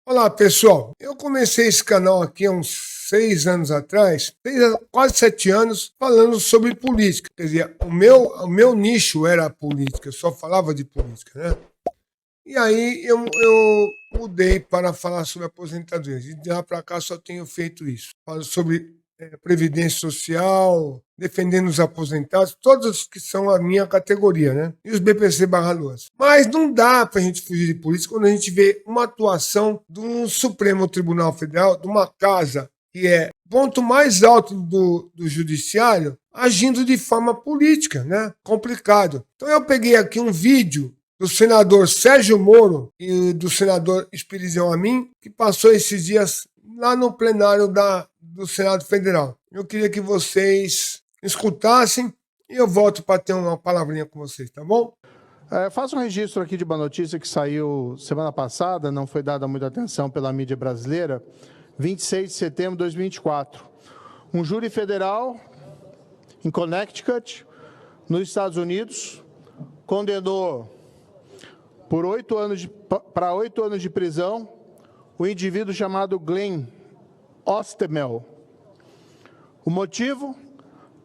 Olá, pessoal. Eu comecei esse canal aqui há uns 6 anos atrás, quase 7 anos, falando sobre política. Quer dizer, o meu nicho era a política, eu só falava de política, né? E aí eu mudei para falar sobre aposentadoria. De lá para cá só tenho feito isso. Falo sobre previdência social, defendendo os aposentados, todos que são a minha categoria, né? E os BPC Barra Luas. Mas não dá para a gente fugir de política quando a gente vê uma atuação do Supremo Tribunal Federal, de uma casa que é o ponto mais alto do judiciário, agindo de forma política, né? Complicado. Então eu peguei aqui um vídeo do senador Sérgio Moro e do senador Espiridião Amin, que passou esses dias lá no plenário do Senado Federal. Eu queria que vocês escutassem e eu volto para ter uma palavrinha com vocês, tá bom? Faço um registro aqui de uma notícia que saiu semana passada, não foi dada muita atenção pela mídia brasileira, 26 de setembro de 2024. Um júri federal em Connecticut, nos Estados Unidos, condenou para 8 anos de prisão o indivíduo chamado Glenn Ostermel. O motivo?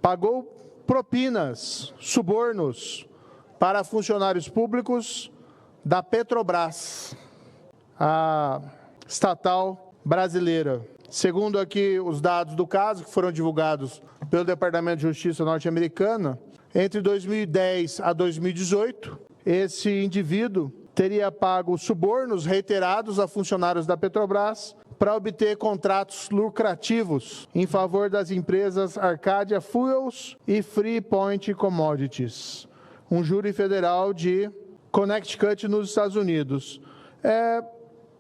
Pagou propinas, subornos para funcionários públicos da Petrobras, a estatal brasileira. Segundo aqui os dados do caso, que foram divulgados pelo Departamento de Justiça norte-americano, entre 2010 a 2018, esse indivíduo teria pago subornos reiterados a funcionários da Petrobras para obter contratos lucrativos em favor das empresas Arcadia Fuels e Freeport Commodities, um júri federal de Connecticut, nos Estados Unidos.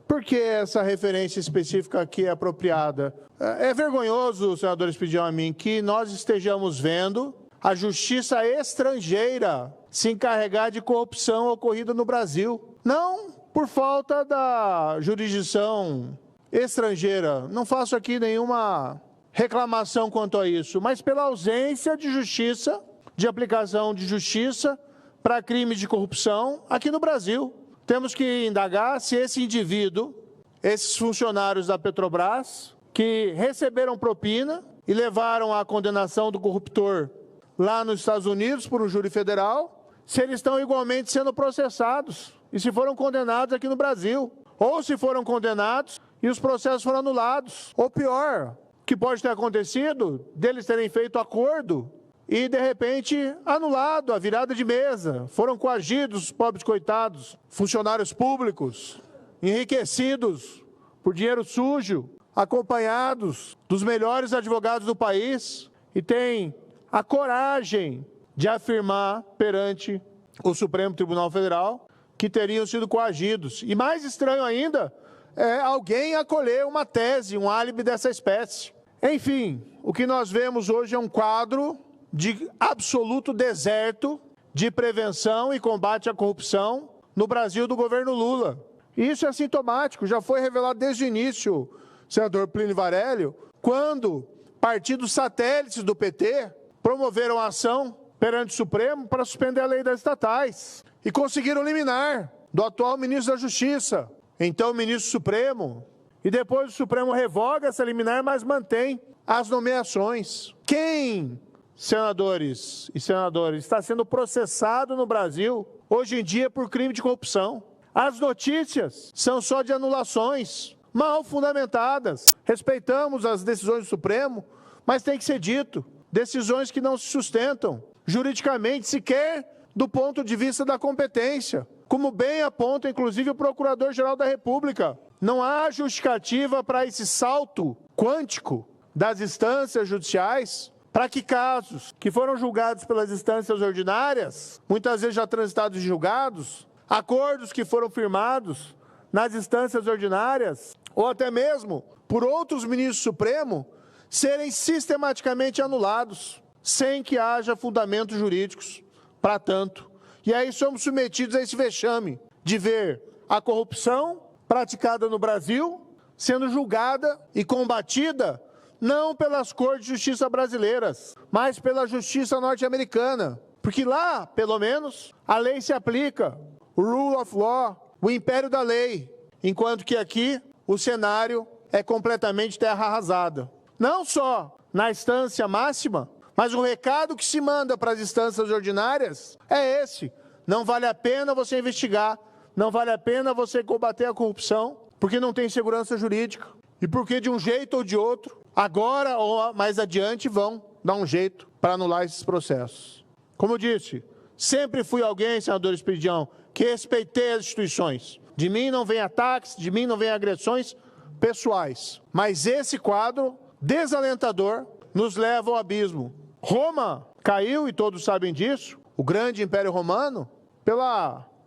Por que essa referência específica aqui é apropriada? É vergonhoso, senador Espiridião Amin, que nós estejamos vendo a justiça estrangeira se encarregar de corrupção ocorrida no Brasil. Não por falta da jurisdição estrangeira, não faço aqui nenhuma reclamação quanto a isso, mas pela ausência de justiça, de aplicação de justiça para crimes de corrupção aqui no Brasil. Temos que indagar se esse indivíduo, esses funcionários da Petrobras, que receberam propina e levaram à condenação do corruptor lá nos Estados Unidos por um júri federal, se eles estão igualmente sendo processados e se foram condenados aqui no Brasil, ou se foram condenados e os processos foram anulados. Ou pior, o que pode ter acontecido, deles terem feito acordo e, de repente, anulado a virada de mesa. Foram coagidos os pobres coitados, funcionários públicos, enriquecidos por dinheiro sujo, acompanhados dos melhores advogados do país e têm a coragem de afirmar perante o Supremo Tribunal Federal que teriam sido coagidos. E mais estranho ainda é alguém acolher uma tese, um álibi dessa espécie. Enfim, o que nós vemos hoje é um quadro de absoluto deserto de prevenção e combate à corrupção no Brasil do governo Lula. E isso é sintomático, já foi revelado desde o início, senador Plínio Varelli, quando partidos satélites do PT promoveram a ação perante o Supremo para suspender a lei das estatais e conseguiram liminar do atual ministro da Justiça, então ministro Supremo, e depois o Supremo revoga essa liminar, mas mantém as nomeações. Quem, senadores e senadoras, está sendo processado no Brasil hoje em dia por crime de corrupção? As notícias são só de anulações mal fundamentadas. Respeitamos as decisões do Supremo, mas tem que ser dito, decisões que não se sustentam juridicamente, sequer do ponto de vista da competência, como bem aponta, inclusive, o Procurador-Geral da República. Não há justificativa para esse salto quântico das instâncias judiciais para que casos que foram julgados pelas instâncias ordinárias, muitas vezes já transitados e julgados, acordos que foram firmados nas instâncias ordinárias, ou até mesmo por outros ministros do Supremo, serem sistematicamente anulados, sem que haja fundamentos jurídicos para tanto. E aí somos submetidos a esse vexame de ver a corrupção praticada no Brasil sendo julgada e combatida não pelas cortes de justiça brasileiras, mas pela justiça norte-americana. Porque lá, pelo menos, a lei se aplica, o rule of law, o império da lei, enquanto que aqui o cenário é completamente terra arrasada. Não só na instância máxima, mas o recado que se manda para as instâncias ordinárias é esse: não vale a pena você investigar, não vale a pena você combater a corrupção, porque não tem segurança jurídica. E porque de um jeito ou de outro, agora ou mais adiante, vão dar um jeito para anular esses processos. Como eu disse, sempre fui alguém, senador Esperidião, que respeitei as instituições. De mim não vem ataques, de mim não vem agressões pessoais. Mas esse quadro desalentador nos leva ao abismo. Roma caiu, e todos sabem disso, o grande Império Romano,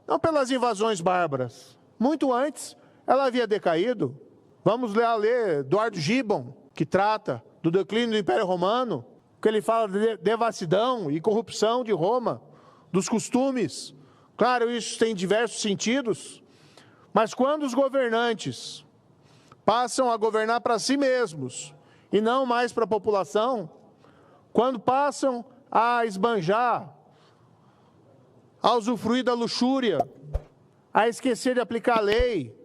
não pelas invasões bárbaras. Muito antes, ela havia decaído. Vamos ler Eduardo Gibbon, que trata do declínio do Império Romano, que ele fala de devassidão e corrupção de Roma, dos costumes. Claro, isso tem diversos sentidos, mas quando os governantes passam a governar para si mesmos e não mais para a população, quando passam a esbanjar, a usufruir da luxúria, a esquecer de aplicar a lei,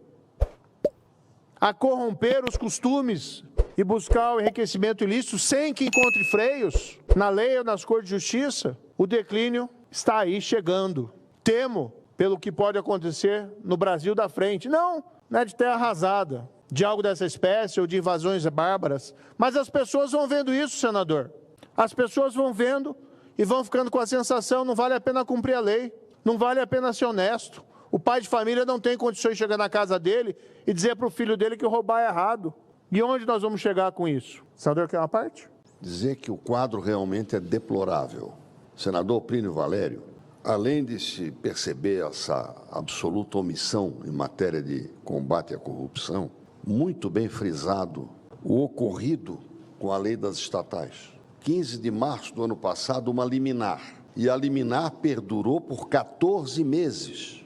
a corromper os costumes e buscar o enriquecimento ilícito sem que encontre freios na lei ou nas cortes de justiça, o declínio está aí chegando. Temo pelo que pode acontecer no Brasil da frente. Não é de terra arrasada, de algo dessa espécie ou de invasões bárbaras, mas as pessoas vão vendo isso, senador. As pessoas vão vendo e vão ficando com a sensação: não vale a pena cumprir a lei, não vale a pena ser honesto. O pai de família não tem condições de chegar na casa dele e dizer para o filho dele que roubar é errado. E onde nós vamos chegar com isso? O senador quer uma parte? Dizer que o quadro realmente é deplorável. Senador Plínio Valério, além de se perceber essa absoluta omissão em matéria de combate à corrupção, muito bem frisado o ocorrido com a lei das estatais. 15 de março do ano passado, uma liminar. E a liminar perdurou por 14 meses.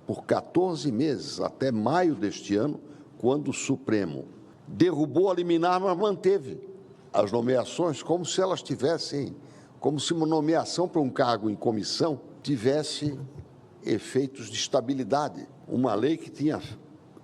Por 14 meses, até maio deste ano, quando o Supremo derrubou a liminar, mas manteve as nomeações como se elas tivessem, como se uma nomeação para um cargo em comissão tivesse efeitos de estabilidade. Uma lei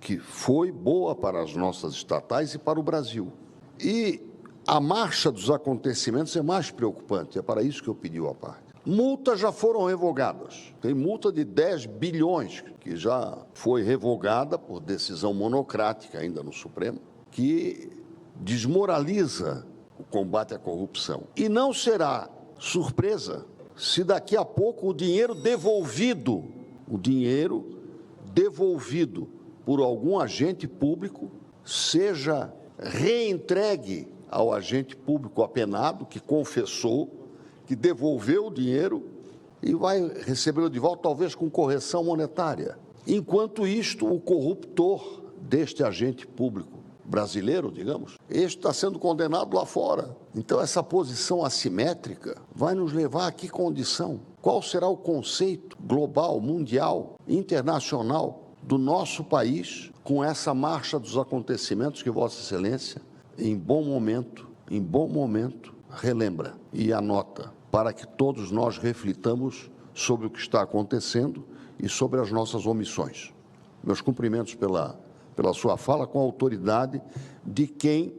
que foi boa para as nossas estatais e para o Brasil. E a marcha dos acontecimentos é mais preocupante, é para isso que eu pedi a parte. Multas já foram revogadas. Tem multa de 10 bilhões que já foi revogada por decisão monocrática ainda no Supremo, que desmoraliza o combate à corrupção. E não será surpresa se daqui a pouco o dinheiro devolvido por algum agente público seja reentregue ao agente público apenado que confessou, que devolveu o dinheiro e vai recebê-lo de volta, talvez com correção monetária. Enquanto isto, o corruptor deste agente público brasileiro, digamos, este está sendo condenado lá fora. Então, essa posição assimétrica vai nos levar a que condição? Qual será o conceito global, mundial, internacional do nosso país com essa marcha dos acontecimentos que Vossa Excelência, em bom momento, relembra e anota, para que todos nós reflitamos sobre o que está acontecendo e sobre as nossas omissões. Meus cumprimentos pela sua fala, com a autoridade de quem,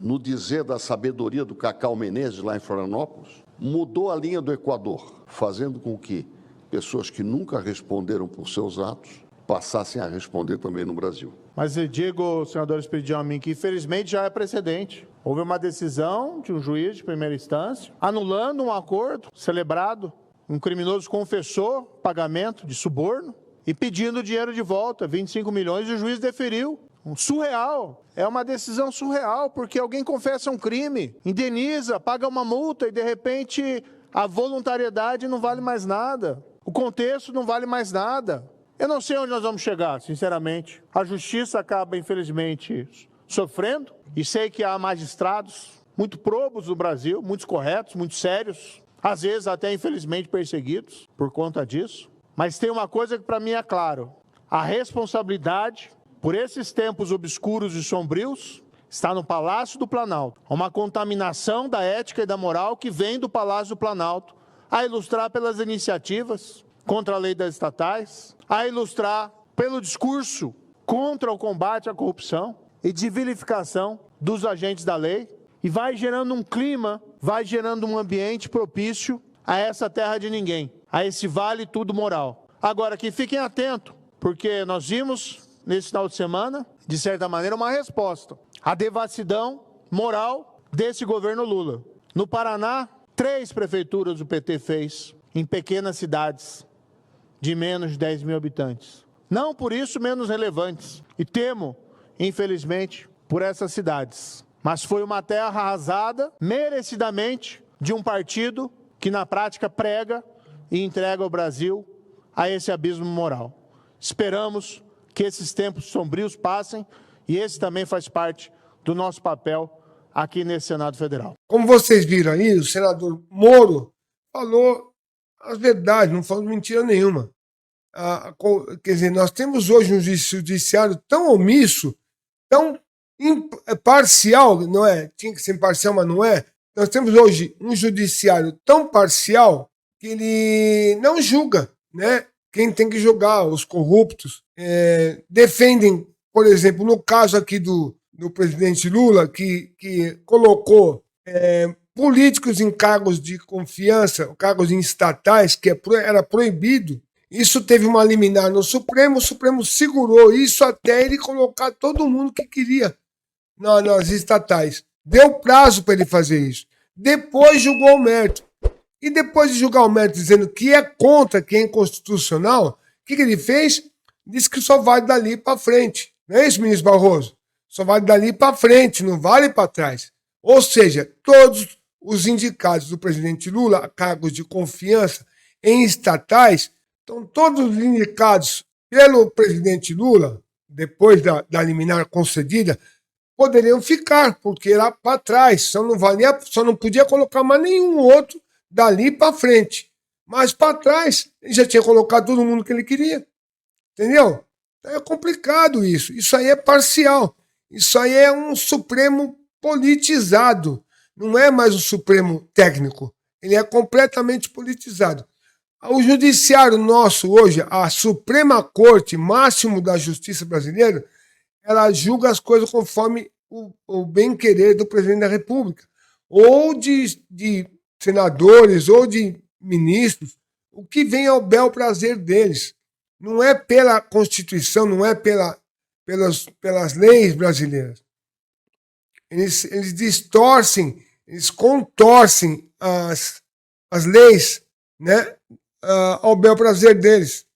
no dizer da sabedoria do Cacau Menezes, lá em Florianópolis, mudou a linha do Equador, fazendo com que pessoas que nunca responderam por seus atos passassem a responder também no Brasil. Mas eu digo, senador Esperidião, a mim, que infelizmente já é precedente. Houve uma decisão de um juiz de primeira instância anulando um acordo celebrado. Um criminoso confessou pagamento de suborno e pedindo o dinheiro de volta, 25 milhões, e o juiz deferiu. Surreal. É uma decisão surreal, porque alguém confessa um crime, indeniza, paga uma multa e, de repente, a voluntariedade não vale mais nada. O contexto não vale mais nada. Eu não sei onde nós vamos chegar, sinceramente. A justiça acaba, infelizmente, sofrendo, e sei que há magistrados muito probos no Brasil, muito corretos, muito sérios, às vezes até, infelizmente, perseguidos por conta disso. Mas tem uma coisa que para mim é claro: a responsabilidade por esses tempos obscuros e sombrios está no Palácio do Planalto. Uma contaminação da ética e da moral que vem do Palácio do Planalto, a ilustrar pelas iniciativas contra a lei das estatais, a ilustrar pelo discurso contra o combate à corrupção e de vilificação dos agentes da lei e vai gerando um clima, vai gerando um ambiente propício a essa terra de ninguém, a esse vale tudo moral. Agora, que fiquem atentos, porque nós vimos nesse final de semana, de certa maneira, uma resposta à devassidão moral desse governo Lula. No Paraná, 3 prefeituras do PT fez em pequenas cidades de menos de 10 mil habitantes. Não por isso menos relevantes. E temo, infelizmente, por essas cidades. Mas foi uma terra arrasada, merecidamente, de um partido que na prática prega e entrega o Brasil a esse abismo moral. Esperamos que esses tempos sombrios passem e esse também faz parte do nosso papel aqui nesse Senado Federal. Como vocês viram aí, o senador Moro falou as verdades, não falou mentira nenhuma. Quer dizer, nós temos hoje um judiciário tão omisso, tão parcial, não é? Tinha que ser imparcial, mas não é. Nós temos hoje um judiciário tão parcial que ele não julga, né? Quem tem que julgar, os corruptos. Defendem, por exemplo, no caso aqui do presidente Lula, que colocou políticos em cargos de confiança, cargos em estatais, que era proibido. Isso teve uma liminar no Supremo, o Supremo segurou isso até ele colocar todo mundo que queria nas estatais. Deu prazo para ele fazer isso. Depois julgou o mérito. E depois de julgar o mérito dizendo que é contra, que é inconstitucional, o que ele fez? Disse que só vale dali para frente. Não é isso, ministro Barroso? Só vale dali para frente, não vale para trás. Ou seja, todos os indicados do presidente Lula a cargos de confiança em estatais estão todos indicados pelo presidente Lula, depois da liminar concedida, poderiam ficar, porque era para trás, só não podia colocar mais nenhum outro dali para frente. Mas para trás, ele já tinha colocado todo mundo que ele queria. Entendeu? Então é complicado isso. Isso aí é parcial. Isso aí é um Supremo politizado. Não é mais um Supremo técnico. Ele é completamente politizado. O judiciário nosso hoje, a Suprema Corte, máximo da justiça brasileira, ela julga as coisas conforme o bem-querer do presidente da República, ou de senadores, ou de ministros, o que vem ao bel prazer deles. Não é pela Constituição, não é pelas leis brasileiras. Eles distorcem, eles contorcem as leis, né, ao bel prazer deles.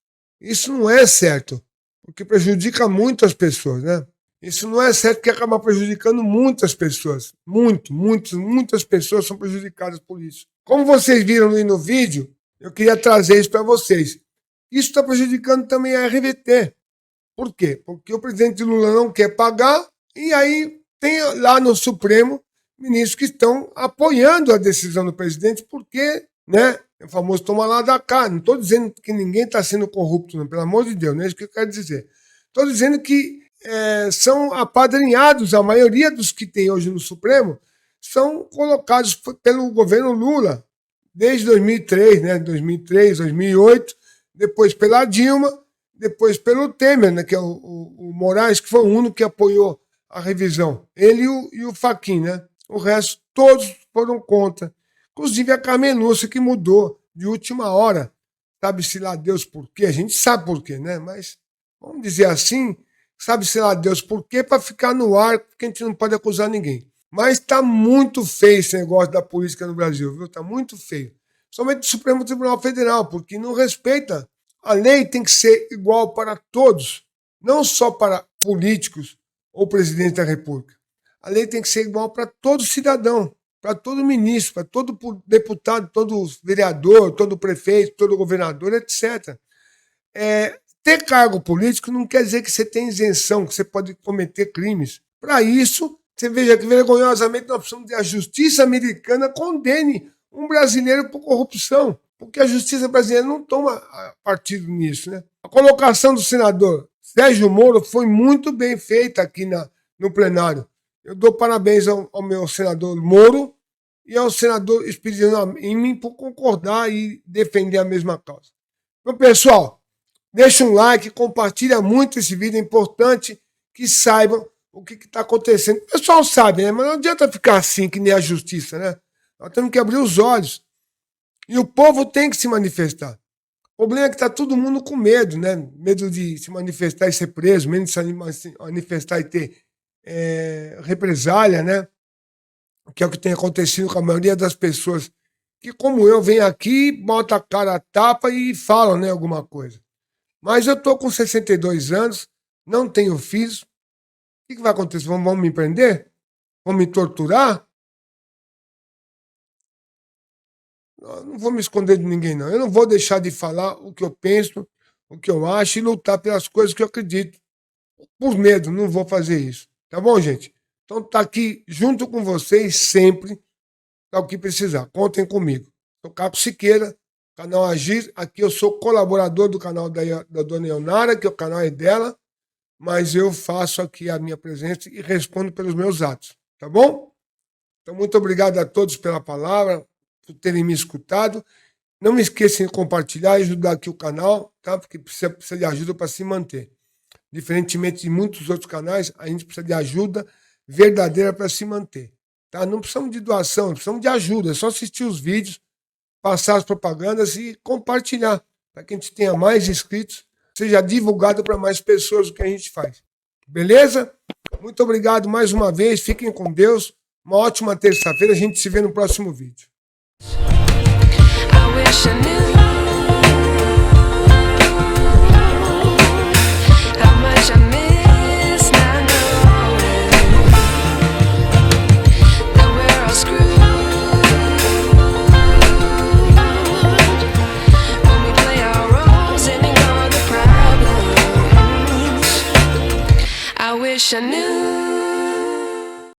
Isso não é certo, porque prejudica muito as pessoas, né? Isso não é certo, porque acaba prejudicando muitas pessoas. Muitas pessoas são prejudicadas por isso. Como vocês viram aí no vídeo, eu queria trazer isso para vocês. Isso está prejudicando também a RVT. Por quê? Porque o presidente Lula não quer pagar e aí tem lá no Supremo ministros que estão apoiando a decisão do presidente porque, né, é o famoso toma lá da cá. Não estou dizendo que ninguém está sendo corrupto, não, pelo amor de Deus, não é isso que eu quero dizer. Estou dizendo que são apadrinhados, a maioria dos que tem hoje no Supremo são colocados pelo governo Lula, desde 2003, né, 2003, 2008, depois pela Dilma, depois pelo Temer, né, que é o Moraes, que foi o único que apoiou a revisão. Ele e o Fachin, né? O resto, todos foram contra. Inclusive a Carmen Lúcia, que mudou de última hora. Sabe-se lá Deus por quê? A gente sabe por quê, né? Mas, vamos dizer assim, sabe-se lá Deus por quê, para ficar no ar, porque a gente não pode acusar ninguém. Mas está muito feio esse negócio da política no Brasil, viu? Está muito feio. Somente o Supremo Tribunal Federal, porque não respeita. A lei tem que ser igual para todos, não só para políticos ou presidente da República. A lei tem que ser igual para todo cidadão, para todo ministro, para todo deputado, todo vereador, todo prefeito, todo governador, etc. Ter cargo político não quer dizer que você tem isenção, que você pode cometer crimes. Para isso, você veja que vergonhosamente nós precisamos que a justiça americana condene um brasileiro por corrupção, porque a justiça brasileira não toma partido nisso, né? A colocação do senador Sérgio Moro foi muito bem feita aqui no plenário. Eu dou parabéns ao meu senador Moro e ao senador Espírito em mim por concordar e defender a mesma causa. Então, pessoal, Deixa um like, compartilha muito esse vídeo, é importante que saibam o que está acontecendo. O pessoal sabe, né? Mas não adianta ficar assim, que nem a justiça, né? Nós temos que abrir os olhos. E o povo tem que se manifestar. O problema é que está todo mundo com medo, né? Medo de se manifestar e ser preso, medo de se manifestar e ter represália, né? Que é o que tem acontecido com a maioria das pessoas que, como eu, vem aqui, bota a cara a tapa e falam, né, alguma coisa. Mas eu tô com 62 anos, não tenho filhos. O que vai acontecer? Vão me prender? Vão me torturar? Eu não vou me esconder de ninguém, não. Eu não vou deixar de falar o que eu penso, o que eu acho e lutar pelas coisas que eu acredito. Por medo, não vou fazer isso. Tá bom, gente? Então tá aqui junto com vocês sempre, para o que precisar. Contem comigo. Sou Caco Siqueira, canal Agir. Aqui eu sou colaborador do canal da dona Ionara, que o canal é dela, mas eu faço aqui a minha presença e respondo pelos meus atos. Tá bom? Então, muito obrigado a todos pela palavra, por terem me escutado. Não me esqueçam de compartilhar e ajudar aqui o canal, tá? Porque precisa de ajuda para se manter. Diferentemente de muitos outros canais, a gente precisa de ajuda verdadeira para se manter. Tá? Não precisamos de doação, precisamos de ajuda. É só assistir os vídeos, passar as propagandas e compartilhar, para que a gente tenha mais inscritos, seja divulgado para mais pessoas o que a gente faz. Beleza? Muito obrigado mais uma vez, fiquem com Deus. Uma ótima terça-feira, a gente se vê no próximo vídeo. I wish I knew.